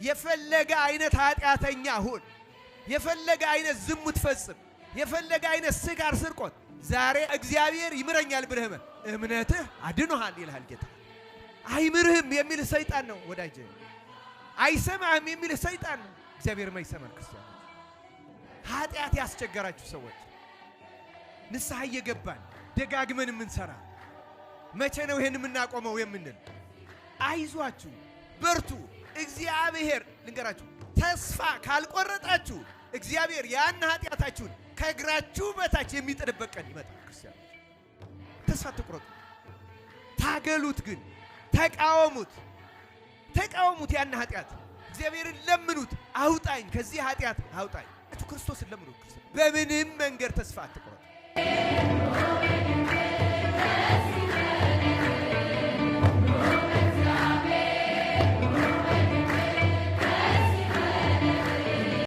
የፈለገ አይነት ኃጢአተኛ ሁን፣ የፈለገ አይነት ዝሙት ፈጽም፣ የፈለገ አይነት ስካር፣ ስርቆት፣ ዛሬ እግዚአብሔር ይምረኛል ብለህ እምነትህ አድኖሃል ይልሃል ጌታ። አይምርህም የሚል ሰይጣን ነው ወዳጄ። አይሰማህም የሚል ሰይጣን ነው። እግዚአብሔር ማይሰማን ክርስቲያኖች፣ ኃጢአት ያስቸገራችሁ ሰዎች ንስሐ እየገባን ደጋግመን የምንሰራ መቼ ነው ይሄን የምናቆመው የምንል? አይዟችሁ፣ በርቱ። እግዚአብሔር ልንገራችሁ፣ ተስፋ ካልቆረጣችሁ እግዚአብሔር ያን ኃጢአታችሁን ከእግራችሁ በታች የሚጥልበት ቀን ይመጣል። ክርስቲያኖች ተስፋ አትቁረጡ። ታገሉት፣ ግን ተቃወሙት። ያን ኃጢአት እግዚአብሔርን ለምኑት። አውጣኝ፣ ከዚህ ኃጢአት አውጣኝ። ክርስቶስን ለምኑት። በምንም መንገድ ተስፋ አትቁረጡ።